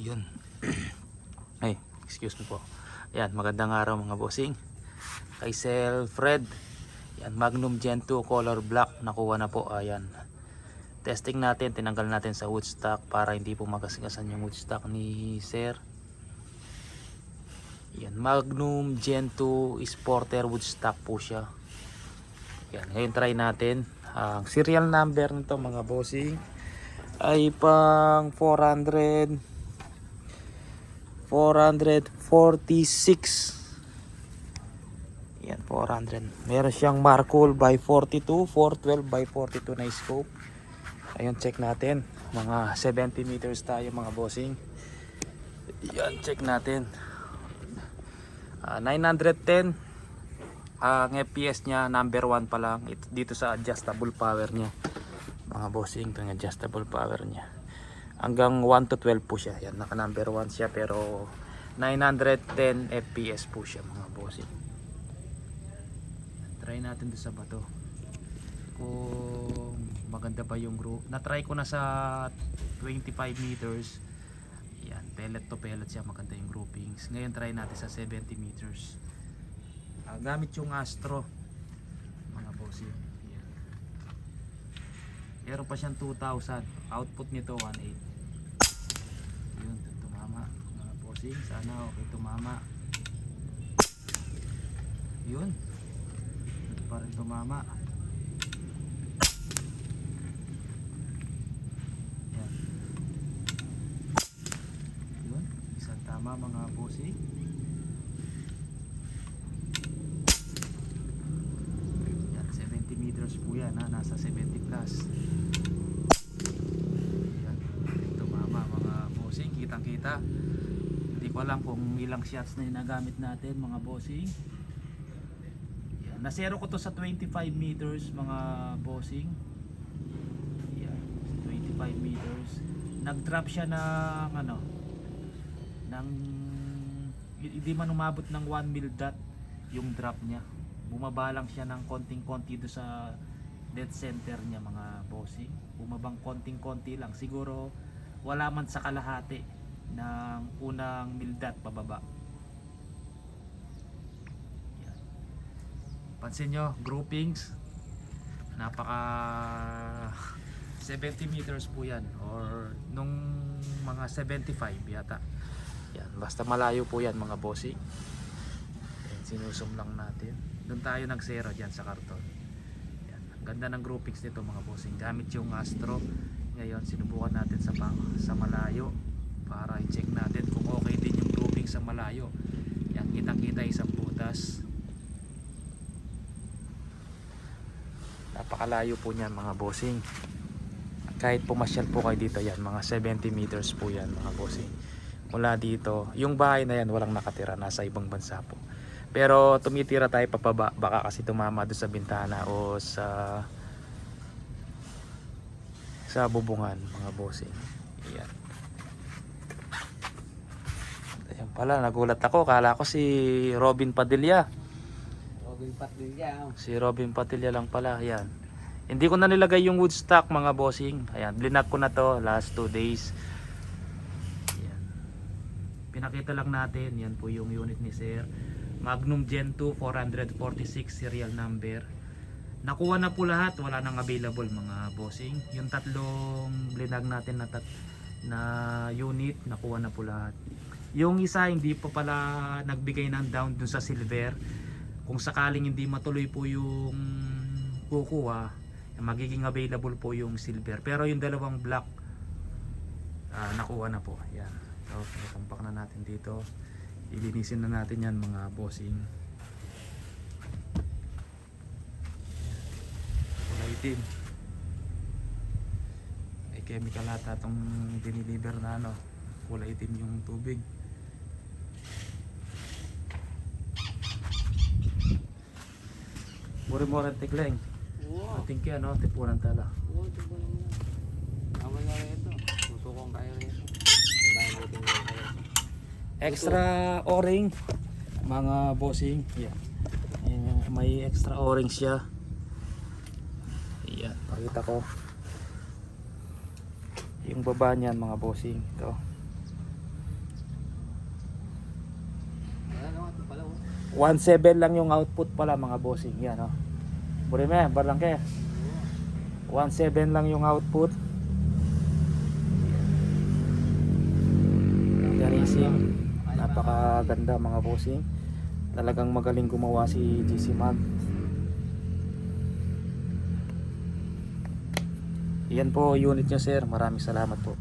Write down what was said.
Yun. Ay, excuse me po. Yan, magandang araw mga bossing. Kay Sir Fred. Yan, Magnum Gen 2 color black. Nakuha na po. Ayan. Testing natin, tinanggal natin sa wood stock para hindi po magasgasan yung wood stock ni Sir. Yan, Magnum Gen 2 Sporter wood stock po siya. Yan, ngayon try natin. Ang serial number nito mga bossing ay pang 446. Yan, 400. Meron siyang Markol by 42, 412 by 42 na scope. Ayun, check natin. Mga 70 meters tayo mga bossing. Yan, check natin. 910. Ang FPS niya, number 1 pa lang. Dito sa adjustable power niya. Mga bossing, ito yung adjustable power niya. Hanggang 1 to 12 po siya. Yan, naka number 1 siya pero 910 FPS po siya mga bossing. Try natin doon sa bato kung maganda ba yung group. Na-try ko na sa 25 meters. Yan, pellet to pellet siya, maganda yung groupings. Ngayon try natin sa 70 meters. Gamit yung Astro mga bossing. Yan. Meron pa siyang 2,000. Output nito 1.8. Yun, tumama mga bossing. Sana okay tumama. Yun, ito pa rin tumama. Yan. Yun, isang tama mga bossing. Yan, 70 meters po yan ha, nasa 70 plus. Yan, tumama mga bossing, kitang kita. Hindi ko alam kung ilang shots na yung nagamit natin mga bossing. Nasero ko to sa 25 meters mga bossing. Yan, 25 meters. Nag-drop siya ng ano, ng hindi man umabot ng 1 mil dot yung drop niya. Bumaba lang siya ng konting-konti do sa dead center niya mga bossing. Bumabang konting-konti lang. Siguro wala man sa kalahati ng unang mil dot pababa. Pansin nyo, groupings napaka 70 meters po yan or nung mga 75 yata. Yan, basta malayo po yan mga bossing. Yan, sinusum lang natin. Doon tayo nagsero dyan sa karton. Yan, ang ganda ng groupings nito mga bossing. Gamit yung Astro. Ngayon sinubukan natin sa malayo para i-check natin kung okay din yung grouping sa malayo. Yan, kitang kita isang butas. Napakalayo po niyan mga bossing. Kahit pumasyal po kayo dito yan, mga 70 meters po yan mga bossing. Mula dito, yung bahay na yan walang nakatira, nasa ibang bansa po. Pero tumitira tayo papaba, baka kasi tumama doon sa bintana o sa bubungan mga bossing. Ayan. Ayan pala, nagulat ako, kala ko si Robin Padilla. Si Robin Padilla lang pala. Ayan. Hindi ko na nilagay yung wood stock mga bossing. Ayan, blinak ko na to last 2 days. Ayan. Pinakita lang natin, yan po yung unit ni Sir. Magnum Gen 2 446 serial number. Nakuha na po lahat, wala nang available mga bossing. Yung tatlong blinag natin na unit, nakuha na po lahat. Yung isa hindi pa pala nagbigay ng down dun sa silver. Kung sakaling hindi matuloy po yung kukuha, magiging available po yung silver. Pero yung dalawang black, nakuha na po. Yan. So, tumpak na natin dito. Ilinisin na natin yan mga bossing. Kulay itim. May chemical ata itong diniliver na ano. Kulay itim yung tubig. Mura-mura tikleng. Oo. Ating kaya no, tipunan tala. Oo, tipunan mo na. Tama na rin ito. Susukong kayo rin ito. Bayan natin yung kayo. Extra o-ring mga bossing. Yeah. Ayan, may extra o-ring siya. Ayan, pakita ko. Yung baba niyan mga bossing. Ito. 1.7 lang yung output pala mga bossing. Yan oh. Burime, barangke. 1.7 lang yung output. Garising. Napakaganda mga bossing. Talagang magaling gumawa si GC Mag. Yan po unit niya sir. Maraming salamat po.